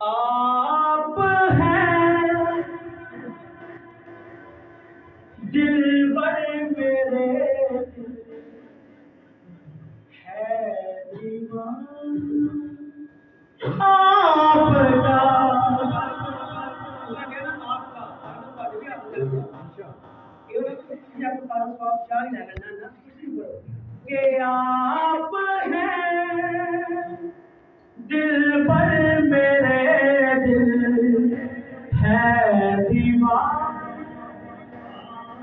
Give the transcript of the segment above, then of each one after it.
आप हैं दिलबर मेरे है दीवाना आपका। कि आप हैं दिलबर मेरे दिल है दीवाना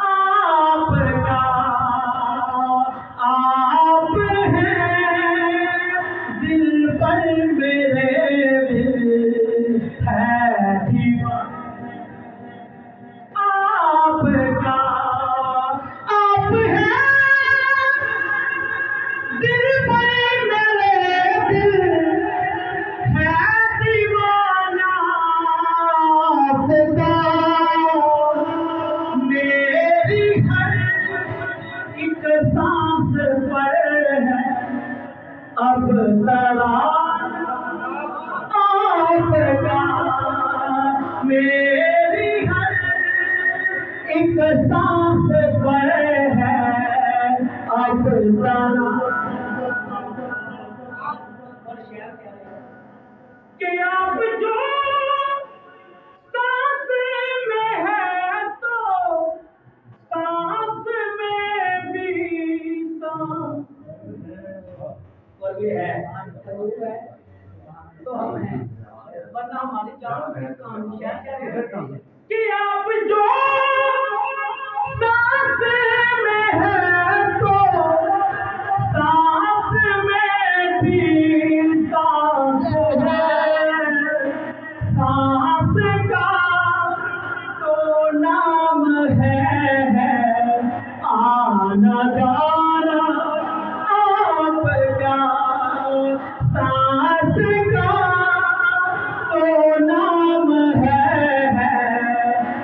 आपका। आप हैं दिलबर मेरे दिल है दीवाना आपका। आप हैं दिलबर मेरे दिल है दीवाना आपका। मेरी हर एक सांस पर है अब तराना आपका। मेरी हर एक सांस पर है अब तराना। कि आप जो सांस में है तो सांस में भी सांस है। और ये है तो हम हैं, वरना हमारी जान की कहानी है कि आप जो सांस में है तो सांस में भी सांस है। सांस का तो नाम है आना जाना आपका। सांस का तो नाम है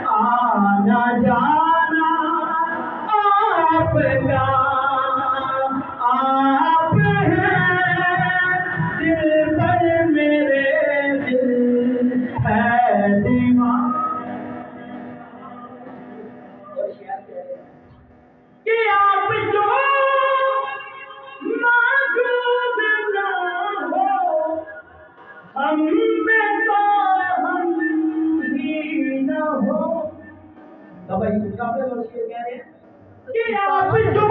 आना जाना आपका। आप हैं दिलबर मेरे दिल है दीवाना। कि आप जो मौजूद ना हो हम में तो हम ही न हो। भाई कपड़े लोग ये कह रहे हैं कि आप जो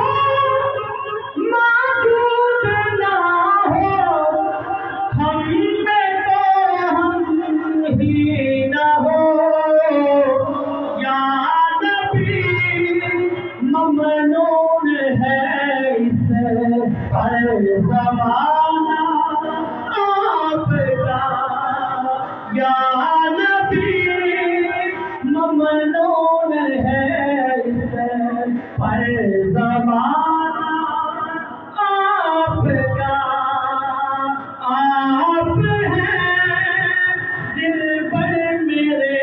मौजूद ना हो हम में तो हम ही न हो। या नबी ममनून है इस पर ज़माना आपका। या नबी ममनून है इस पर ज़माना आपका। आप हैं दिलबर मेरे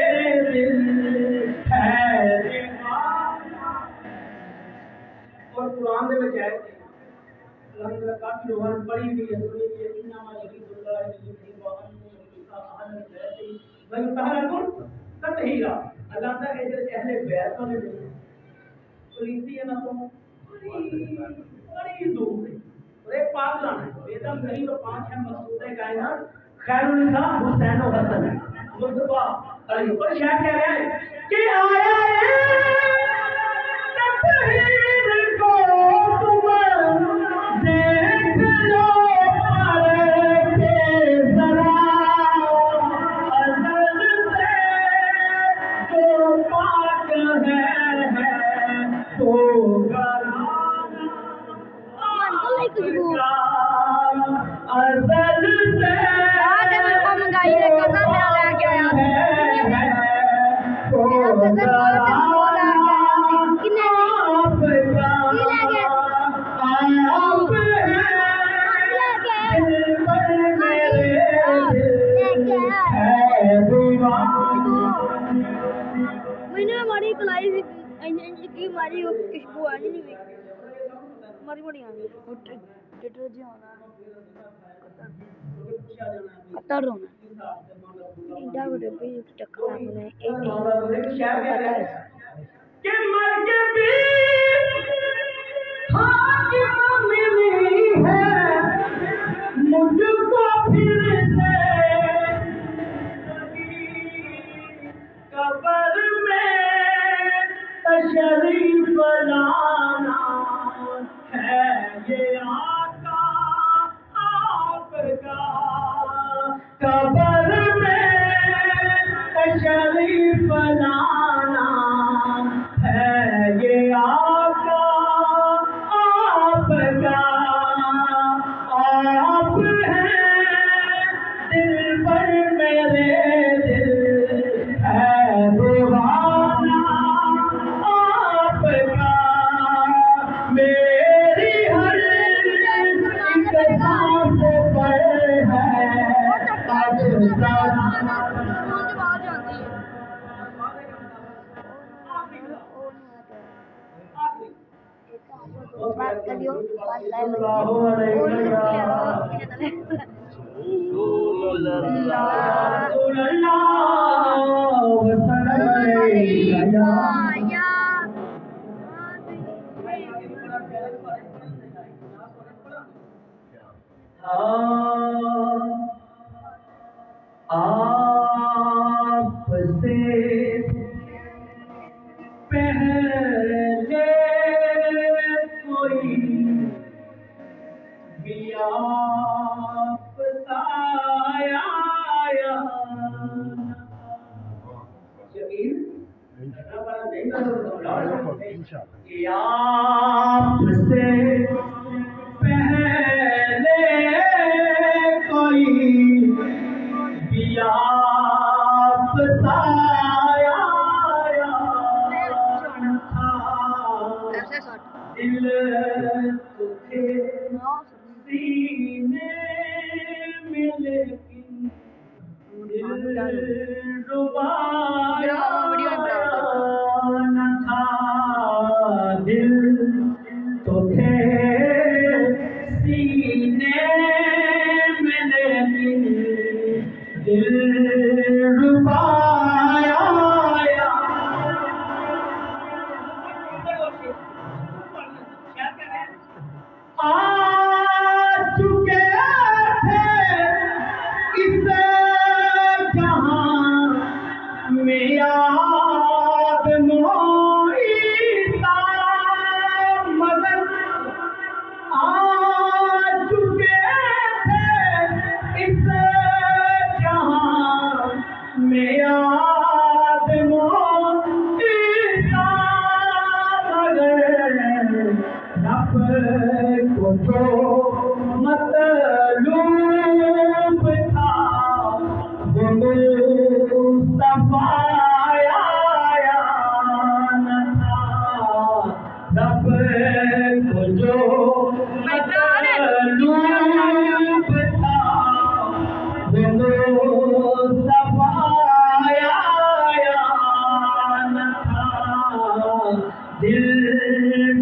दिल है दीवाना। और कुरान में जाए अल्हम्दुलिल्लाह काफी लोगों ने पढ़ी भी है, सुनी भी है। इन्नमा यरीदुल्लाह लियुज़हिबा अन्कुम रिज्सा अहल बैति व युतहहिरकुम तत्हीरा। अल्लाह ताला कहते हैं अहले बैत वाले लोग प्रीति है ना तो बड़ी दूर है और एक पागल है। वेदम नहीं तो पांच है मकसूद है कायनात खैरुल निसा हुसैन और हसन है मुस्तफा अली। और शायद कह रहे हैं कि आया है तत्हीर को तुम देख लो पर के जरा अजल से जो पाक है तो अजल से मैंने हमारी कलाई की हमारी खुशबू आनी नहीं हमारी बड़ी आनी ट्विटर जी होना कतर होना इंडिया को डब्बे टक्कर आपने एक शहर क्या पता है है कि मर के भी हाकिम मिली है मुझको फिर से कबर में तशरीफ लाना है ये आका आपका कबर में तशरीफ लाना है ये आका आपका आप हैं दिल पर मेरे दिल है दीवाना आपका मेरी हर एक सांस पर है बात करियो बात लाए आपसे पहले कोई भी आपका आया यकीन कि आपसे पहले कोई भी आपका आया दिल तुझे सीने में लेकिन दिलरुबाया न था दिल तो थे सीने में लेकिन दिलरुबाया आ चुके थे इस जहां में याद मोईता मगर आ चुके थे इस जहां में याद मोईता मगर रब को जो मतलूब था वो मुस्तफा आया न था रब को जो मतलूब था वो मुस्तफा आया न था दिल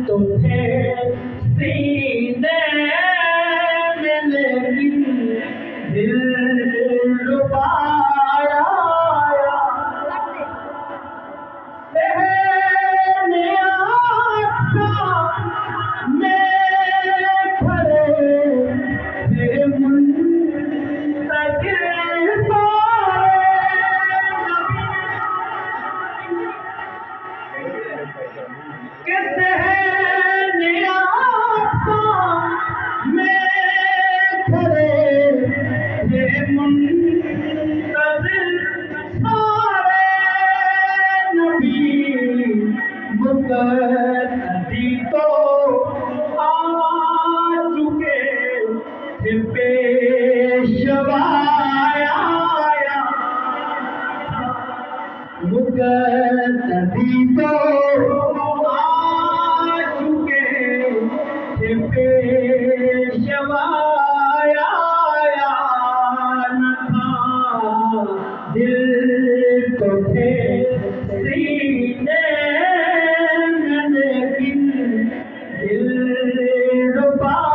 तो थे सीने में लेकिन दिलरुबाया सहने आँखों में खड़े थे मुंतज़िर के सहने आँखों में खड़े थे मुंतज़िर सारे नबी मुक़द्दी तो आ चुके थे पेशवा आया मुक़द्दी तो आ चुके थे पेशवा आया न था दिल तो थे सीने में लेकिन दिलरुबाया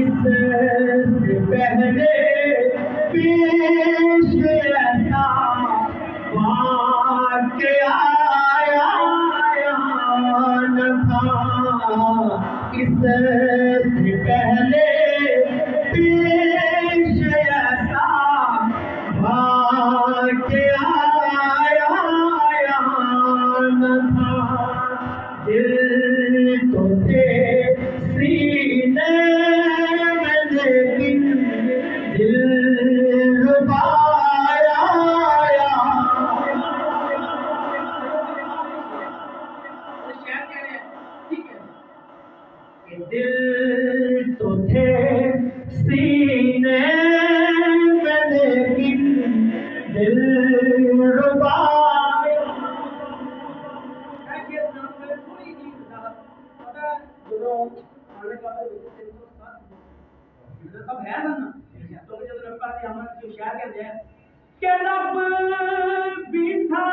इससे पहले पेश ऐसा वाक़या आया न था। इससे पहले पेश ऐसा वाक़या आया न था। दिल तो थे सीने में लेकिन दिलरुबा आया। दिल तो थे सीने में लेकिन दिलरुबा रब भी था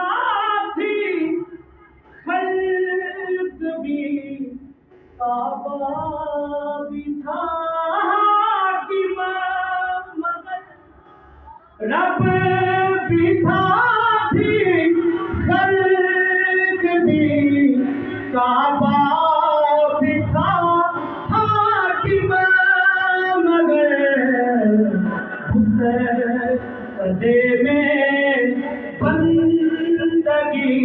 थी खल्क भी काबा भी था हाकिम मगर रब भी था थी खल्क भी काबा भी था हाकिम मगर कदे में बंदगी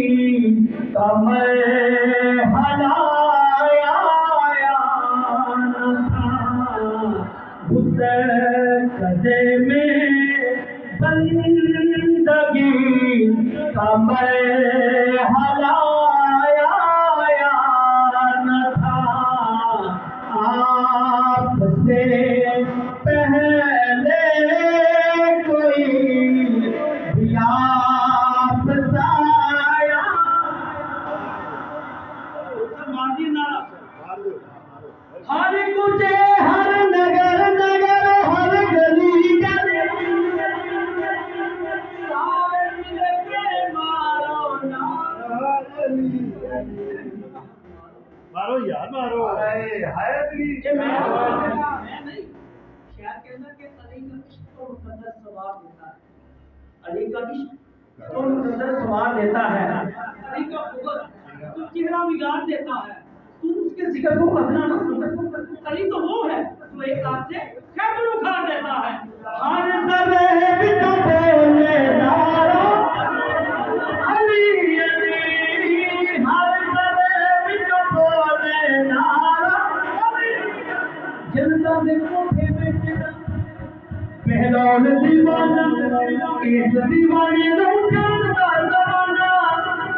का मैं हलाया न था। उस कदे में बंदगी का मैं हलाया न था। आपसे पहले कोई भी आपसे आया। हर कुछ हर नगर नगर हर गली गली सारे मिलके मारो मारो यार मारो। ये मैं नहीं शायद के अंदर के अली का इश्क तो मुकद्दर सवाब देता है। अली का इश्क तो मुकद्दर सवाब देता है। अली का हुक्म तो चेहरा बिगाड़ देता है। तू उसके जिक्र को करना ना समझ। अली तो वो है जो एक हाथ से खैबर उखाड़ देता है। हर जगह भी तो बोले नारा अली अली। हर जगह भी तो बोले नारा जनता देखो पहलौन दीवाना इस दीवाने को जानता जमाना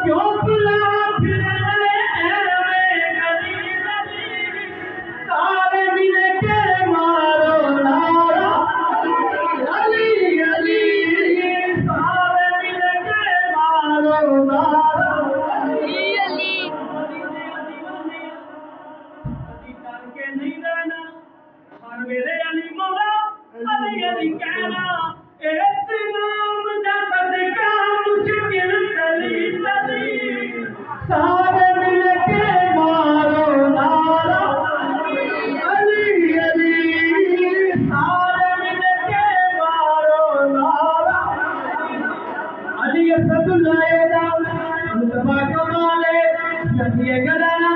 क्यों बुला फिर सारे मिले के मारो नारा अली अली। सारे मिले के मारो नारा अली अली। के नहीं रहना हर वेले अली मौला अली अली कहना। एक नाम जगत का मुश्किल चली चली सारे मिल के मारो नारा अली अली। सारे मिल के मारो नारा अली असदुल्लाह मुस्तफा कमाले सतिए गलाना